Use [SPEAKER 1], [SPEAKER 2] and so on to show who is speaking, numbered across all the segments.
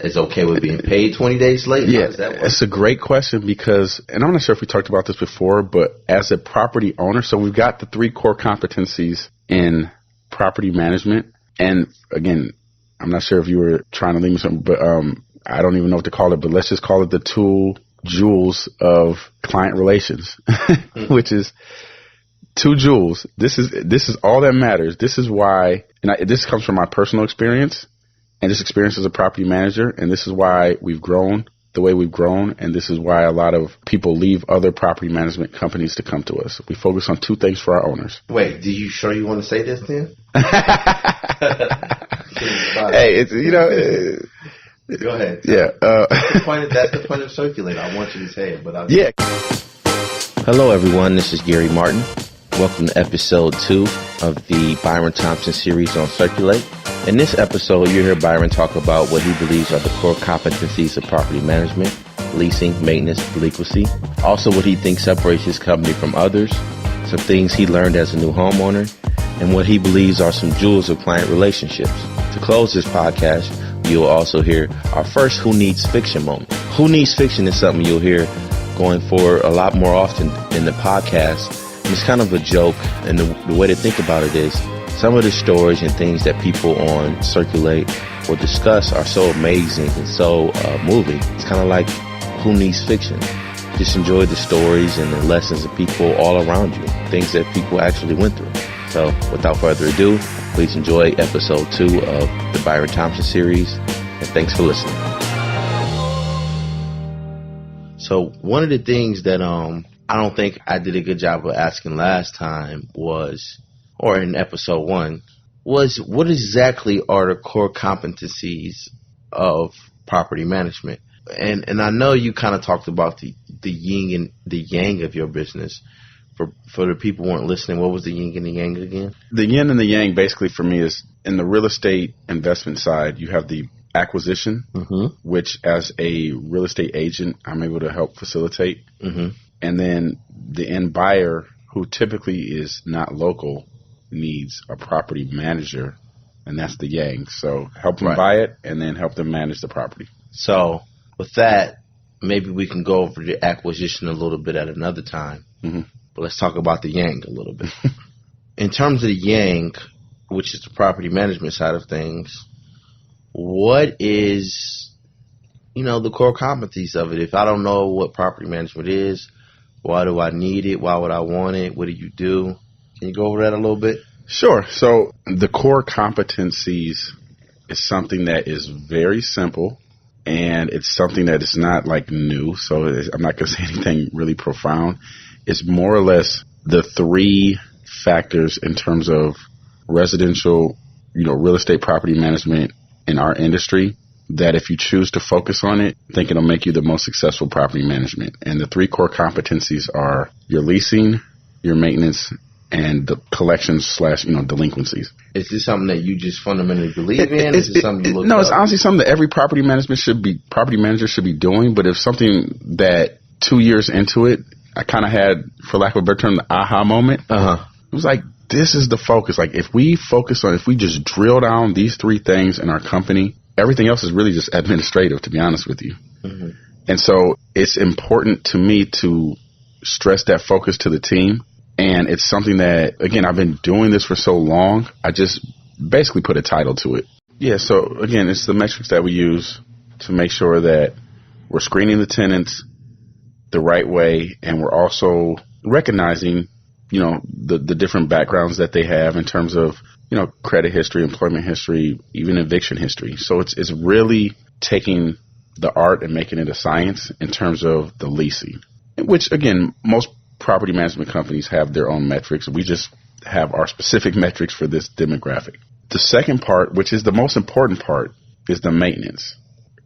[SPEAKER 1] is okay with being paid 20 days late?
[SPEAKER 2] Yeah, it's a great question because, and I'm not sure if we talked about this before, but as a property owner, so we've got the 3 core competencies in property management. And again, I'm not sure if you were trying to leave me something, but I don't even know what to call it, but let's just call it the 2 jewels of client relations, which is 2 jewels. This is all that matters. This is why, and this comes from my personal experience and this experience as a property manager. And this is why we've grown the way we've grown. And this is why a lot of people leave other property management companies to come to us. We focus on 2 things for our owners.
[SPEAKER 1] Wait, do you sure you want to say this then?
[SPEAKER 2] Hey, it's, you know,
[SPEAKER 1] go ahead.
[SPEAKER 2] Yeah.
[SPEAKER 1] That's the point of Sirculate. I want you to say it, but
[SPEAKER 2] yeah.
[SPEAKER 1] Hello, everyone. This is Gary Martin. Welcome to episode 2 of the Byron Thompson series on Sirculate. In this episode, you'll hear Byron talk about what he believes are the core competencies of property management, leasing, maintenance, delinquency. Also, what he thinks separates his company from others, some things he learned as a new homeowner, and what he believes are some jewels of client relationships. To close this podcast, you'll also hear our first Who Needs Fiction moment. Who Needs Fiction is something you'll hear going forward a lot more often in the podcast. It's kind of a joke, and the way to think about it is some of the stories and things that people on Sirculate will discuss are so amazing and so moving. It's kind of like Who Needs Fiction. Just enjoy the stories and the lessons of people all around you, things that people actually went through. So without further ado, please enjoy episode 2 of the Byron Thompson series, and thanks for listening. So one of the things that I don't think I did a good job of asking last time was, or in episode 1, was what exactly are the core competencies of property management? And I know you kind of talked about the yin and the yang of your business. For the people who weren't listening, what was the yin and the yang again?
[SPEAKER 2] The yin and the yang basically for me is in the real estate investment side, you have the acquisition, which as a real estate agent, I'm able to help facilitate. And then the end buyer, who typically is not local, needs a property manager, and that's the yang. So help them buy it and then help them manage the property.
[SPEAKER 1] So with that, maybe we can go over the acquisition a little bit at another time. But let's talk about the yang a little bit. In terms of the yang, which is the property management side of things, what is, the core competencies of it? If I don't know what property management is, why do I need it? Why would I want it? What do you do? Can you go over that a little bit?
[SPEAKER 2] Sure. So the core competencies is something that is very simple, and it's something that is not like new. So I'm not going to say anything really profound. It's more or less the 3 factors in terms of residential, real estate property management in our industry that if you choose to focus on it, I think it'll make you the most successful property management. And the 3 core competencies are your leasing, your maintenance, and the collections / delinquencies.
[SPEAKER 1] Is this something that you just fundamentally believe in? Is this something you look
[SPEAKER 2] No,
[SPEAKER 1] up?
[SPEAKER 2] It's honestly something that every property manager should be doing. But if something that 2 years into it, I kind of had, for lack of a better term, the aha moment. It was like, this is the focus. Like, if we just drill down these 3 things in our company, everything else is really just administrative, to be honest with you. And so it's important to me to stress that focus to the team. And it's something that, again, I've been doing this for so long, I just basically put a title to it. Yeah, so again, it's the metrics that we use to make sure that we're screening the tenants the right way, and we're also recognizing, the different backgrounds that they have in terms of, credit history, employment history, even eviction history. So it's really taking the art and making it a science in terms of the leasing, which, again, most property management companies have their own metrics. We just have our specific metrics for this demographic. The second part, which is the most important part, is the maintenance.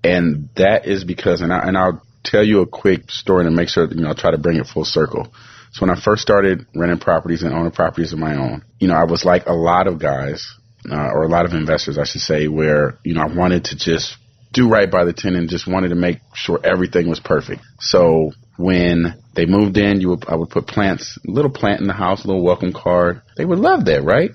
[SPEAKER 2] And that is because, and I'll tell you a quick story to make sure, I'll try to bring it full circle. So when I first started renting properties and owning properties of my own, I was like a lot of guys, or a lot of investors, I should say, where, I wanted to just do right by the tenant, just wanted to make sure everything was perfect. So when they moved in, I would put plants, a little plant in the house, a little welcome card. They would love that, right?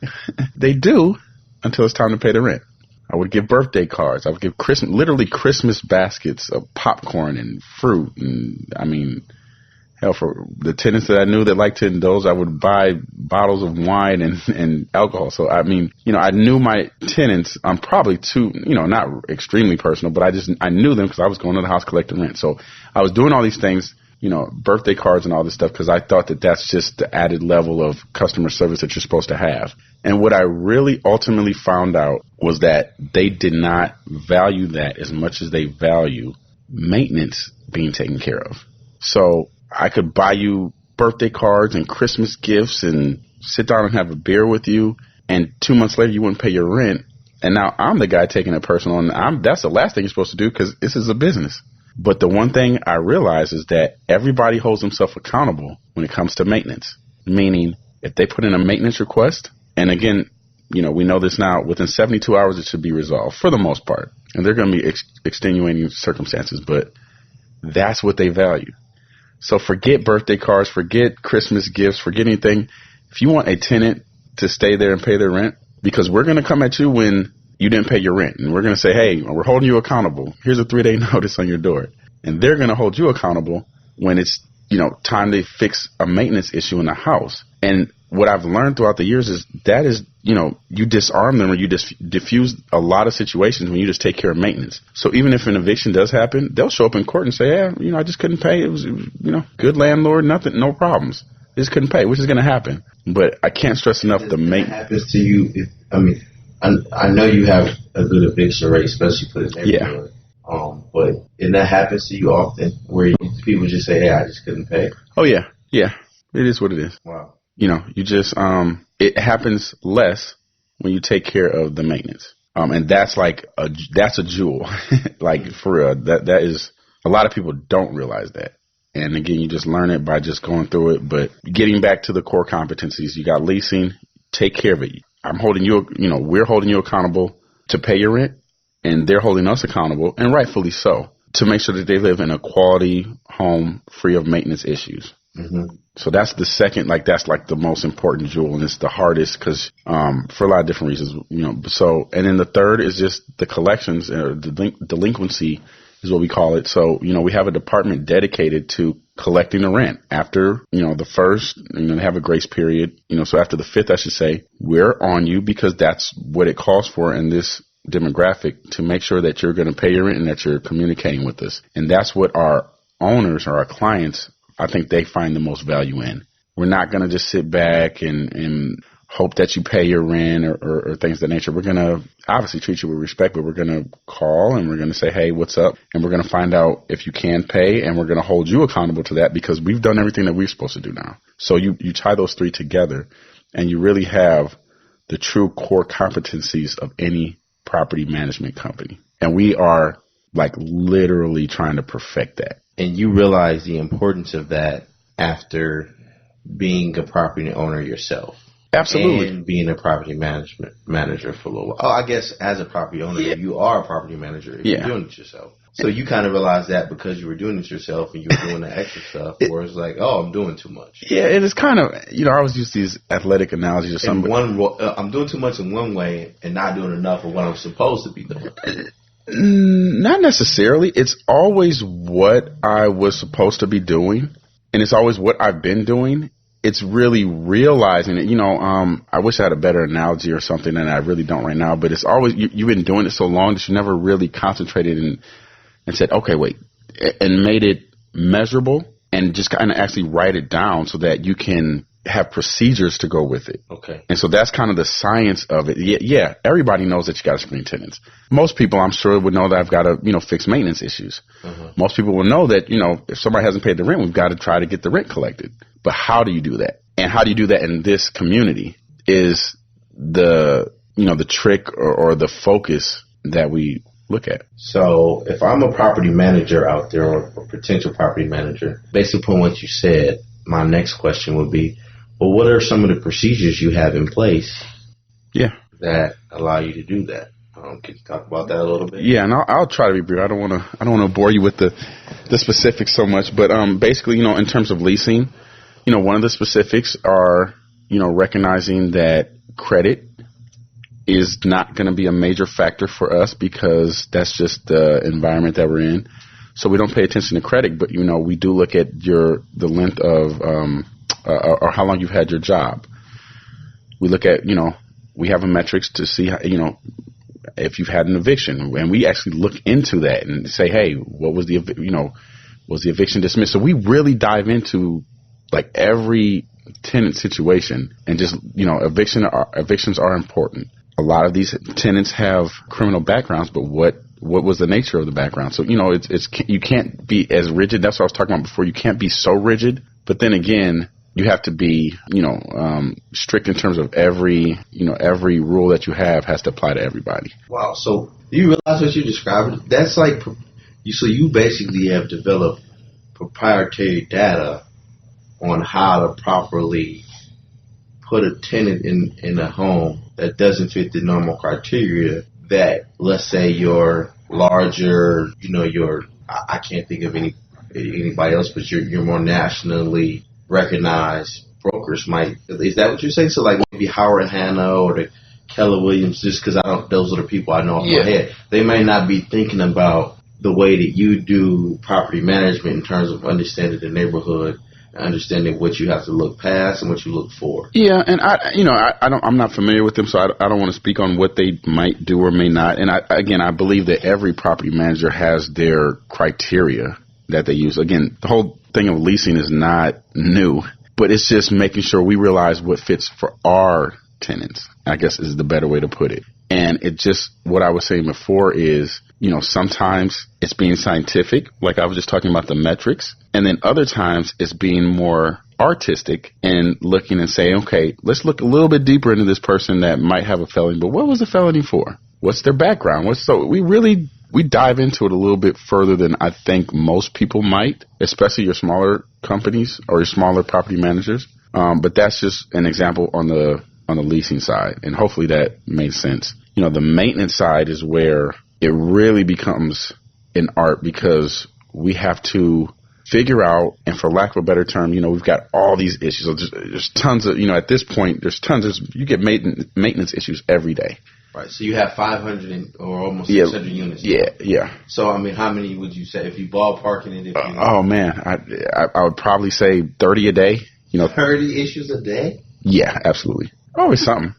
[SPEAKER 2] They do, until it's time to pay the rent. I would give birthday cards. I would give literally Christmas baskets of popcorn and fruit. And I mean, hell, for the tenants that I knew that liked to indulge, I would buy bottles of wine and alcohol. So, I mean, I knew my tenants. I'm probably too, not extremely personal, but I knew them because I was going to the house collecting rent. So I was doing all these things, birthday cards and all this stuff, because I thought that that's just the added level of customer service that you're supposed to have. And what I really ultimately found out was that they did not value that as much as they value maintenance being taken care of. So I could buy you birthday cards and Christmas gifts and sit down and have a beer with you, and 2 months later you wouldn't pay your rent. And now I'm the guy taking it personal, and that's the last thing you're supposed to do because this is a business. But the one thing I realize is that everybody holds themselves accountable when it comes to maintenance, meaning if they put in a maintenance request, and again, we know this now, within 72 hours it should be resolved for the most part. And there are going to be extenuating circumstances, but that's what they value. So forget birthday cards, forget Christmas gifts, forget anything. If you want a tenant to stay there and pay their rent, because we're going to come at you when you didn't pay your rent, and we're going to say, hey, we're holding you accountable. Here's a 3-day notice on your door. And they're going to hold you accountable when it's, time to fix a maintenance issue in the house. And what I've learned throughout the years is that is, you disarm them, or you diffuse a lot of situations when you just take care of maintenance. So even if an eviction does happen, they'll show up in court and say, yeah, I just couldn't pay. It was good landlord, nothing, no problems. I just couldn't pay, which is going to happen. But I can't stress enough the maintenance.
[SPEAKER 3] Happens to you. I know you have a good eviction rate, especially for this neighborhood. Yeah. But and that happens to you often, where people just say, hey, I just couldn't pay.
[SPEAKER 2] Oh, yeah. Yeah. It is what it is.
[SPEAKER 3] Wow.
[SPEAKER 2] You just, it happens less when you take care of the maintenance. And that's that's a jewel. Like, for real, that is, a lot of people don't realize that. And again, you just learn it by just going through it. But getting back to the core competencies, you got leasing, take care of it. I'm holding you, we're holding you accountable to pay your rent, and they're holding us accountable, and rightfully so, to make sure that they live in a quality home free of maintenance issues. Mm-hmm. So that's the second, that's the most important jewel, and it's the hardest because for a lot of different reasons, So, and then the third is just the collections, the delinquency is what we call it. So, we have a department dedicated to collecting the rent after, the first, they have a grace period, so after the fifth, I should say, we're on you because that's what it calls for in this demographic, to make sure that you're going to pay your rent and that you're communicating with us. And that's what our owners or our clients, I think they find the most value in. We're not going to just sit back and hope that you pay your rent or things of that nature. We're going to obviously treat you with respect, but we're going to call and we're going to say, hey, what's up? And we're going to find out if you can pay, and we're going to hold you accountable to that because we've done everything that we're supposed to do now. So you tie those three together and you really have the true core competencies of any property management company. And we are literally trying to perfect that.
[SPEAKER 1] And you realize the importance of that after being a property owner yourself.
[SPEAKER 2] Absolutely.
[SPEAKER 1] And being a property manager for a little while. Oh, I guess as a property owner, you are a property manager if you're doing it yourself. So you kind of realize that because you were doing it yourself and you were doing the extra stuff, where it's I'm doing too much.
[SPEAKER 2] Yeah, and it's kind of, I always use these athletic analogies or something.
[SPEAKER 1] I'm doing too much in one way and not doing enough of what I'm supposed to be doing.
[SPEAKER 2] Not necessarily. It's always what I was supposed to be doing, and it's always what I've been doing. It's really realizing it. I wish I had a better analogy or something, and I really don't right now. But it's always you've been doing it so long that you never really concentrated and said, okay, wait, and made it measurable, and just kind of actually write it down so that you can have procedures to go with it.
[SPEAKER 1] Okay.
[SPEAKER 2] And so that's kind of the science of it. Yeah, everybody knows that you got to screen tenants. Most people, I'm sure, would know that I've got to, fix maintenance issues. Mm-hmm. Most people will know that, if somebody hasn't paid the rent, we've got to try to get the rent collected. But how do you do that? And how do you do that in this community is the trick or the focus that we look at.
[SPEAKER 1] So if I'm a property manager out there or a potential property manager, based upon what you said, my next question would be, well, what are some of the procedures you have in place that allow you to do that? Can you talk about that a little bit?
[SPEAKER 2] Yeah, and I'll try to be brief. I don't want to bore you with the specifics so much, but basically, in terms of leasing, one of the specifics are, recognizing that credit is not going to be a major factor for us because that's just the environment that we're in. So we don't pay attention to credit, but, we do look at the length of or how long you've had your job. We look at, we have a metrics to see, if you've had an eviction, and we actually look into that and say, hey, what was was the eviction dismissed? So we really dive into like every tenant situation, and just, evictions are important. A lot of these tenants have criminal backgrounds, but what was the nature of the background? So, you can't be as rigid. That's what I was talking about before. You can't be so rigid, but then again, you have to be, strict in terms of every rule that you have has to apply to everybody.
[SPEAKER 3] Wow. So you realize what you described? That's like, so you basically have developed proprietary data on how to properly put a tenant in a home that doesn't fit the normal criteria that, let's say, your larger, I can't think of anybody else, but your more nationally recognized brokers might. Is that what you're saying? So like maybe Howard Hanna or the Keller Williams, just because those are the people I know off my head. They may not be thinking about the way that you do property management in terms of understanding the neighborhood, understanding what you have to look past and what you look for.
[SPEAKER 2] Yeah, and I'm not familiar with them, so I don't want to speak on what they might do or may not. And I believe that every property manager has their criteria that they use. Again, the whole thing of leasing is not new, but it's just making sure we realize what fits for our tenants, I guess is the better way to put it. And it just, what I was saying before is, sometimes it's being scientific, like I was just talking about the metrics. And then other times it's being more artistic and looking and saying, okay, let's look a little bit deeper into this person that might have a felony, but what was the felony for? What's their background? We dive into it a little bit further than I think most people might, especially your smaller companies or your smaller property managers. But that's just an example on the leasing side. And hopefully that made sense. The maintenance side is where it really becomes an art, because we have to figure out, and for lack of a better term, we've got all these issues. So there's tons of, at this point, you get maintenance issues every day.
[SPEAKER 3] Right. So you have 500 or almost 600 units.
[SPEAKER 2] Yeah.
[SPEAKER 3] So, how many would you say if you ballparking it?
[SPEAKER 2] Oh, man. I would probably say 30 a day.
[SPEAKER 3] 30 issues a day?
[SPEAKER 2] Yeah, absolutely. Always something.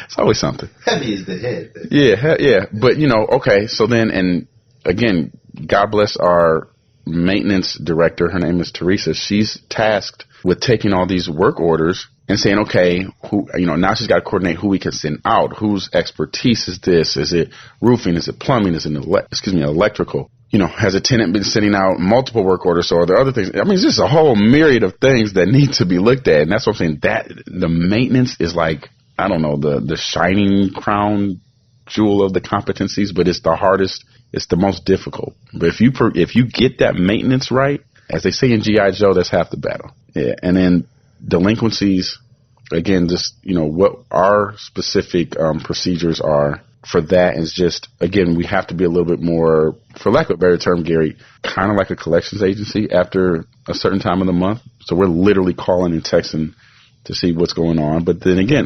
[SPEAKER 2] It's always something.
[SPEAKER 3] Heavy is the head.
[SPEAKER 2] Yeah. But, okay. So then, and again, God bless our maintenance director. Her name is Teresa. She's tasked with taking all these work orders and saying, okay, now she's got to coordinate who we can send out. Whose expertise is this? Is it roofing? Is it plumbing? Is it electrical? Has a tenant been sending out multiple work orders, or are there other things? It's just a whole myriad of things that need to be looked at. And that's what I'm saying. That the maintenance is like, I don't know, the shining crown jewel of the competencies, but it's the hardest. It's the most difficult. But if you get that maintenance right, as they say in G.I. Joe, that's half the battle. Yeah. And then delinquencies, again, just, what our specific procedures are for that is just, again, we have to be a little bit more, for lack of a better term, Gary, kind of like a collections agency after a certain time of the month. So we're literally calling and texting to see what's going on. But then again,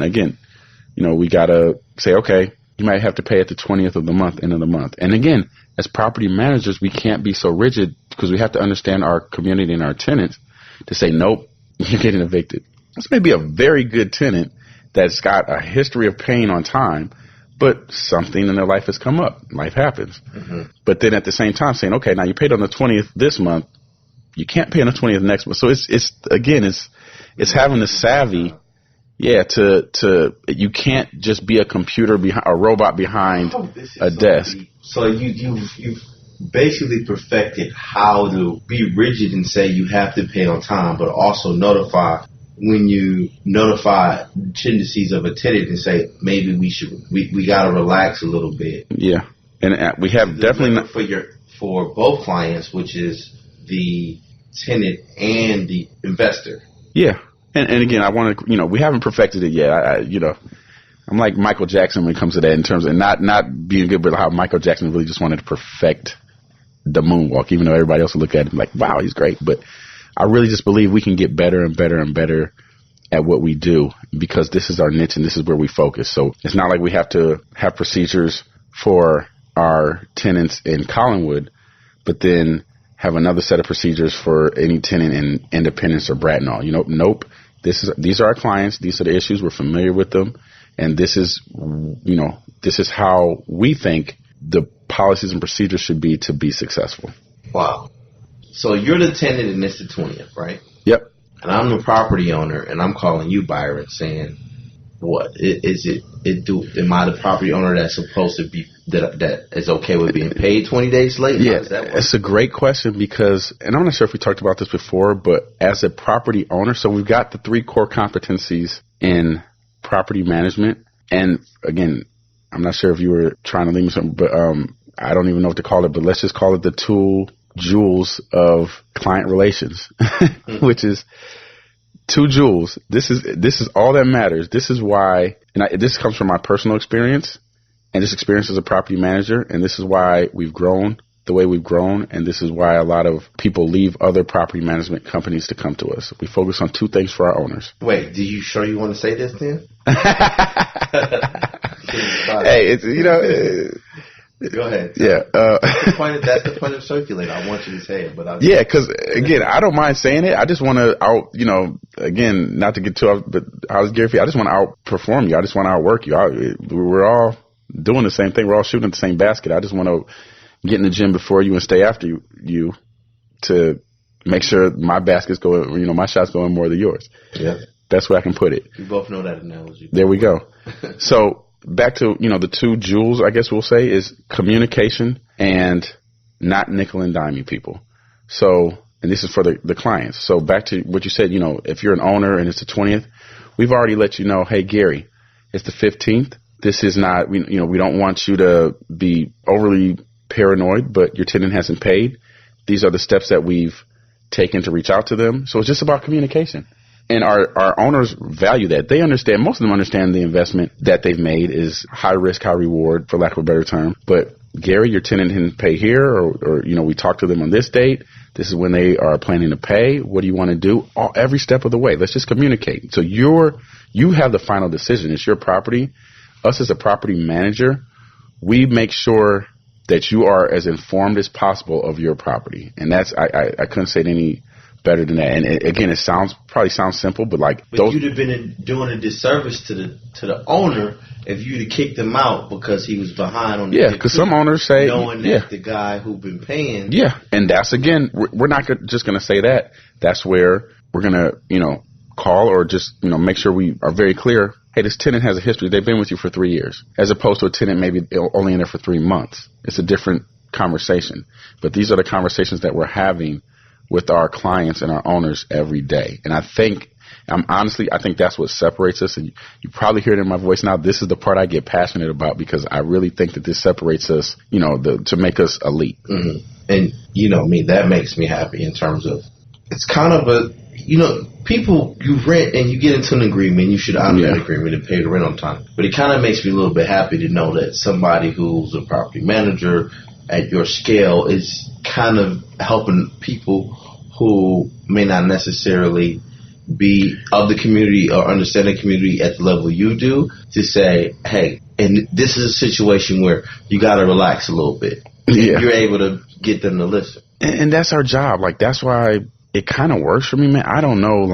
[SPEAKER 2] we got to say, okay, you might have to pay at the 20th of the month, end of the month. And again, as property managers, we can't be so rigid, because we have to understand our community and our tenants to say, nope, you're getting evicted. This may be a very good tenant that's got a history of paying on time, but something in their life has come up. Life happens. Mm-hmm. But then at the same time saying, okay, now you paid on the 20th this month, you can't pay on the 20th next month. So it's having the savvy, you can't just be a computer a robot behind a desk.
[SPEAKER 3] So you've basically perfected how to be rigid and say you have to pay on time, but also notify when you notify tendencies of a tenant and say maybe we got to relax a little bit.
[SPEAKER 2] Yeah, and we have definitely not
[SPEAKER 3] for both clients, which is the tenant and the investor.
[SPEAKER 2] Yeah, and again, I want to we haven't perfected it yet. I'm like Michael Jackson when it comes to that in terms of not being good, but how Michael Jackson really just wanted to perfect the moonwalk, even though everybody else would look at him like, wow, he's great. But I really just believe we can get better and better and better at what we do because this is our niche and this is where we focus. So it's not like we have to have procedures for our tenants in Collinwood, but then have another set of procedures for any tenant in Independence or Bracknell. Nope. These are our clients. These are the issues. We're familiar with them. And this is how we think the policies and procedures should be to be successful.
[SPEAKER 3] Wow. So you're the tenant and it's the 20th, right?
[SPEAKER 2] Yep.
[SPEAKER 3] And I'm the property owner, and I'm calling you, Byron, saying, what? Am I the property owner that's supposed to be, that is okay with being paid 20 days late?
[SPEAKER 2] Yeah, it's a great question because, and I'm not sure if we talked about this before, but as a property owner, so we've got the 3 core competencies in property management. And again, I'm not sure if you were trying to leave me something, but I don't even know what to call it, but let's just call it the jewels of client relations, which is 2 jewels. This is all that matters. This is why, and this comes from my personal experience and this experience as a property manager. And this is why we've grown the way we've grown. And this is why a lot of people leave other property management companies to come to us. We focus on 2 things for our owners.
[SPEAKER 3] Wait, do you sure you want to say this then?
[SPEAKER 2] Hey,
[SPEAKER 3] Go ahead.
[SPEAKER 2] Yeah.
[SPEAKER 3] That's the point of Sirculate. I want you to say it, but
[SPEAKER 2] because again, I don't mind saying it. I just want to again, not to get too off, but I was Gary. I just want to outperform you. I just want to outwork you. We're all doing the same thing. We're all shooting at the same basket. I just want to get in the gym before you and stay after you to make sure my basket's going, my shot's going more than yours.
[SPEAKER 3] Yeah.
[SPEAKER 2] That's where I can put it.
[SPEAKER 3] We both know that analogy.
[SPEAKER 2] There we go. So back to, the 2 jewels, I guess we'll say, is communication and not nickel and diming people. So, and this is for the clients. So back to what you said, if you're an owner and it's the 20th, we've already let you know, hey, Gary, it's the 15th. This is not, we don't want you to be overly paranoid, but your tenant hasn't paid. These are the steps that we've taken to reach out to them. So it's just about communication. And our owners value that. They understand, most of them understand the investment that they've made is high risk, high reward, for lack of a better term. But Gary, your tenant didn't pay here, or we talked to them on this date. This is when they are planning to pay. What do you want to do? Every step of the way. Let's just communicate. So you have the final decision. It's your property. Us as a property manager, we make sure that you are as informed as possible of your property. And that's, I couldn't say it any better than that. And again, it probably sounds simple, but
[SPEAKER 3] you'd have been doing a disservice to the owner if you'd have kicked him out because he was behind on the
[SPEAKER 2] because some owners say,
[SPEAKER 3] knowing that the guy who'd been paying.
[SPEAKER 2] Yeah, and that's, again, we're not just going to say that. That's where we're going to, call or just, make sure we are very clear. Hey, this tenant has a history. They've been with you for 3 years, as opposed to a tenant maybe only in there for 3 months. It's a different conversation. But these are the conversations that we're having with our clients and our owners every day. And I think that's what separates us. And you probably hear it in my voice now. This is the part I get passionate about because I really think that this separates us, to make us elite.
[SPEAKER 3] Mm-hmm. And, that makes me happy in terms of, it's kind of people, you rent and you get into an agreement, you should honor that agreement and pay the rent on time. But it kind of makes me a little bit happy to know that somebody who's a property manager at your scale is kind of helping people who may not necessarily be of the community or understand the community at the level you do, to say, hey, and this is a situation where you got to relax a little bit. Yeah. You're able to get them to listen.
[SPEAKER 2] And that's our job. That's why it kind of works for me, man. I don't know,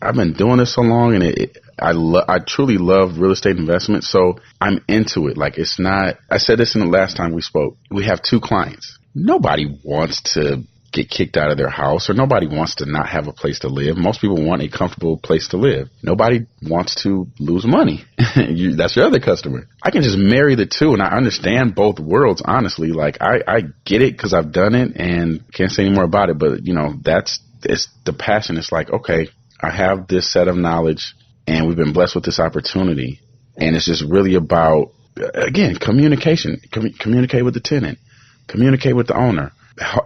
[SPEAKER 2] I've been doing this so long, and I truly love real estate investment, so I'm into it. It's not, I said this in the last time we spoke, we have 2 clients. Nobody wants to get kicked out of their house, or nobody wants to not have a place to live. Most people want a comfortable place to live. Nobody wants to lose money. That's your other customer. I can just marry the 2, and I understand both worlds, honestly. I get it because I've done it and can't say any more about it, but, it's the passion. It's okay, I have this set of knowledge, and we've been blessed with this opportunity, and it's just really about, again, communication. Communicate with the tenant. Communicate with the owner.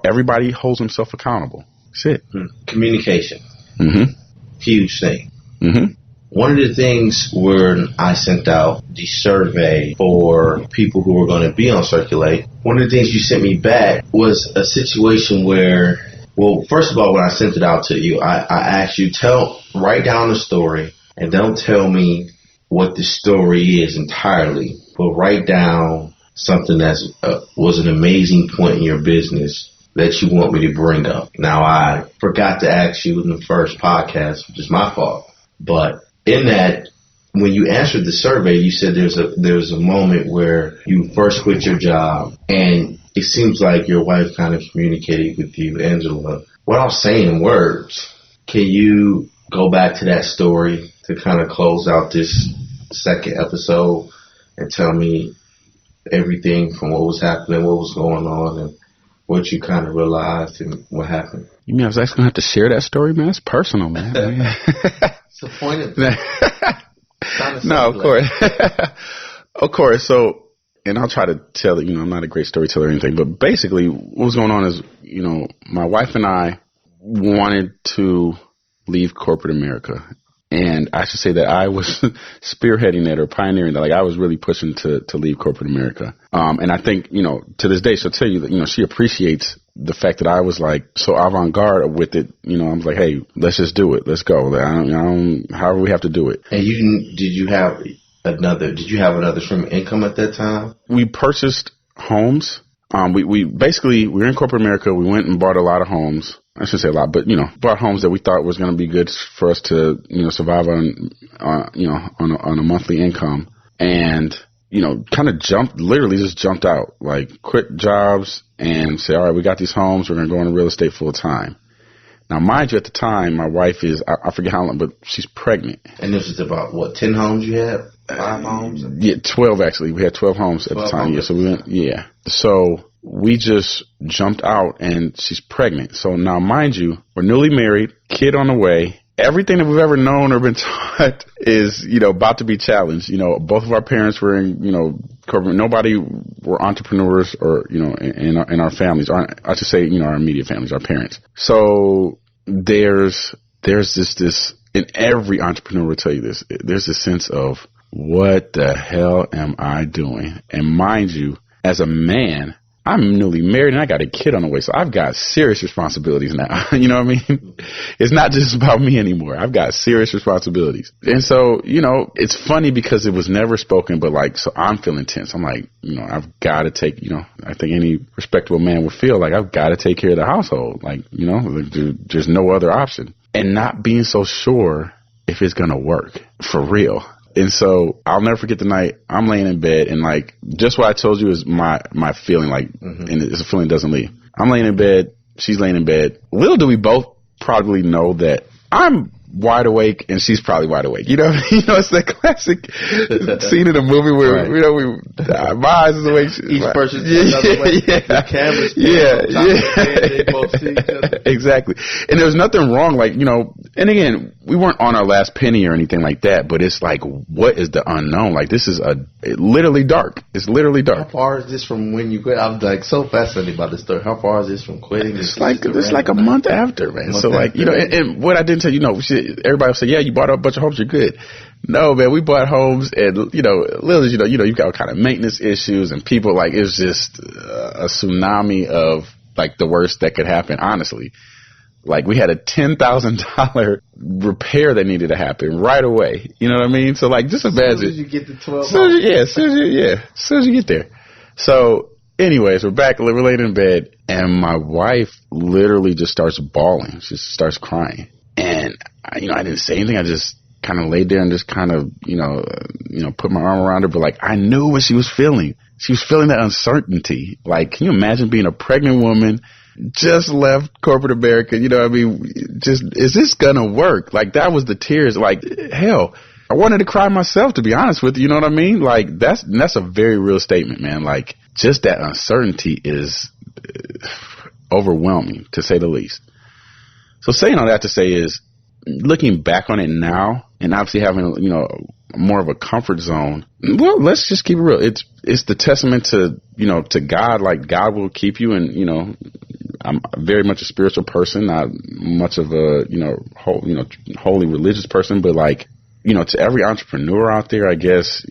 [SPEAKER 2] Everybody holds himself accountable. That's it.
[SPEAKER 3] Communication.
[SPEAKER 2] Mm-hmm.
[SPEAKER 3] Huge thing.
[SPEAKER 2] Mm-hmm.
[SPEAKER 3] One of the things when I sent out the survey for people who were going to be on Sirculate, one of the things you sent me back was a situation where, well, first of all, when I sent it out to you, I asked you, write down a story and don't tell me what the story is entirely, but write down something that was an amazing point in your business that you want me to bring up. Now, I forgot to ask you in the first podcast, which is my fault. But in that, when you answered the survey, you said there's a moment where you first quit your job, and it seems like your wife kind of communicated with you, Angela, without saying words. Can you go back to that story to kind of close out this second episode and tell me everything from what was happening, what was going on, and what you kind of realized and what happened?
[SPEAKER 2] You mean I was actually going to have to share that story, man? It's personal, man.
[SPEAKER 3] It's the point of it.
[SPEAKER 2] No, of course. Of course. So, and I'll try to tell it, I'm not a great storyteller or anything, but basically what was going on is, my wife and I wanted to leave corporate America. And I should say that I was spearheading that or pioneering that. Like, I was really pushing to leave corporate America. And I think, to this day, she'll tell you that, she appreciates the fact that I was like so avant-garde with it. I was like, hey, let's just do it. Let's go. However we have to do it.
[SPEAKER 3] And did you have another stream of income at that time?
[SPEAKER 2] We purchased homes. We were in corporate America. We went and bought a lot of homes. I shouldn't say a lot, but, bought homes that we thought was going to be good for us to, survive on a monthly income. And, kind of literally just jumped out, like quit jobs and say, all right, we got these homes. We're going to go into real estate full time. Now, mind you, at the time, my wife is, I forget how long, but she's pregnant.
[SPEAKER 3] And this is about, 10 homes you had? 5 homes?
[SPEAKER 2] Yeah, 12 actually. We had 12 homes at the time. Yeah, so we went, yeah. So we just jumped out and she's pregnant. So now, mind you, we're newly married, kid on the way. Everything that we've ever known or been taught is, about to be challenged. Both of our parents were in, corporate. Nobody were entrepreneurs or, in our families. I should say, our immediate families, our parents. So there's this, and every entrepreneur will tell you this, there's a sense of, what the hell am I doing? And mind you, as a man, I'm newly married and I got a kid on the way. So I've got serious responsibilities now. You know what I mean? It's not just about me anymore. I've got serious responsibilities. And so, it's funny because it was never spoken, but so I'm feeling tense. I'm like, I've got to take, I think any respectable man would feel like I've got to take care of the household. There's no other option. And not being so sure if it's going to work for real. And so I'll never forget the night I'm laying in bed and just what I told you is my feeling and it's a feeling that doesn't leave. I'm laying in bed. She's laying in bed. Little do we both probably know that I'm wide awake and she's probably wide awake. It's that classic scene in a movie where, right. My eyes is awake.
[SPEAKER 3] Each person's another way. The camera's they both see each other.
[SPEAKER 2] Exactly. And there's nothing wrong, and again, we weren't on our last penny or anything like that, but it's what is the unknown? This is literally dark. It's literally dark.
[SPEAKER 3] How far is this from when you quit? I'm so fascinated by this story. How far is this from quitting?
[SPEAKER 2] It's like a month after, man. So and what I didn't tell you, everybody will say, yeah, you bought a bunch of homes, you're good. No, man, we bought homes and, little as you've got all kind of maintenance issues and people it's just a tsunami of the worst that could happen, honestly. We had a $10,000 repair that needed to happen right away. You know what I mean? So just imagine.
[SPEAKER 3] As soon as you get to 12
[SPEAKER 2] as soon as you get there. So anyways, we're back, we're laying in bed and my wife literally just starts bawling. She starts crying. And, I didn't say anything. I just kind of laid there and just kind of, put my arm around her. But I knew what she was feeling. She was feeling that uncertainty. Can you imagine being a pregnant woman, just left corporate America? Is this going to work? That was the tears. Hell, I wanted to cry myself, to be honest with you. You know what I mean? That's a very real statement, man. Just that uncertainty is overwhelming, to say the least. So saying all that to say is, looking back on it now, and obviously having, more of a comfort zone, well, let's just keep it real. It's the testament to, to God, God will keep you. And, I'm very much a spiritual person, not much of a, holy religious person, but to every entrepreneur out there, I guess,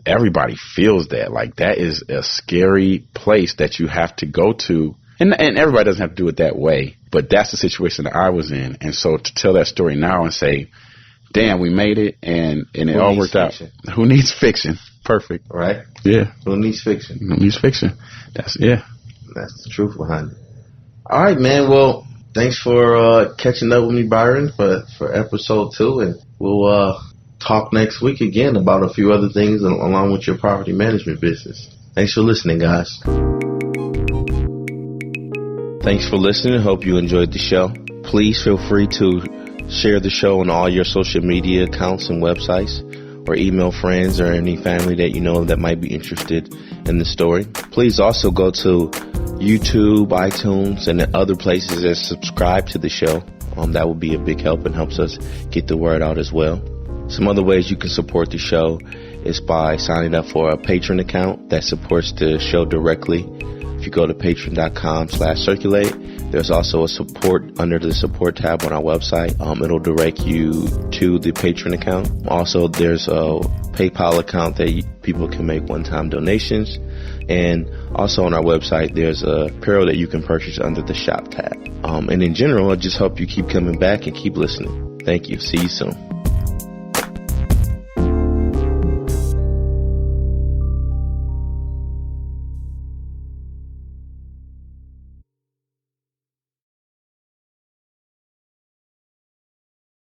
[SPEAKER 2] everybody feels that. That is a scary place that you have to go to. And everybody doesn't have to do it that way, but that's the situation that I was in. And so to tell that story now and say, damn, we made it, and it
[SPEAKER 3] Who
[SPEAKER 2] all
[SPEAKER 3] needs
[SPEAKER 2] worked
[SPEAKER 3] fiction?
[SPEAKER 2] out. Who needs fiction? Perfect.
[SPEAKER 3] Right?
[SPEAKER 2] Yeah.
[SPEAKER 3] Who needs fiction?
[SPEAKER 2] Who needs fiction? That's
[SPEAKER 3] the truth behind it. All right, man. Well, thanks for catching up with me, Byron, for episode 2, and we'll talk next week again about a few other things along with your property management business. Thanks for listening, guys.
[SPEAKER 1] Thanks for listening. Hope you enjoyed the show. Please feel free to share the show on all your social media accounts and websites, or email friends or any family that you know that might be interested in the story. Please also go to YouTube, iTunes, and other places and subscribe to the show. That would be a big help and helps us get the word out as well. Some other ways you can support the show is by signing up for a Patreon account that supports the show directly. If you go to patreon.com/circulate, there's also a support under the support tab on our website. It'll direct you to the Patreon account. Also, there's a PayPal account that people can make one-time donations. And also on our website, there's a apparel that you can purchase under the shop tab. And in general, I just hope you keep coming back and keep listening. Thank you. See you soon.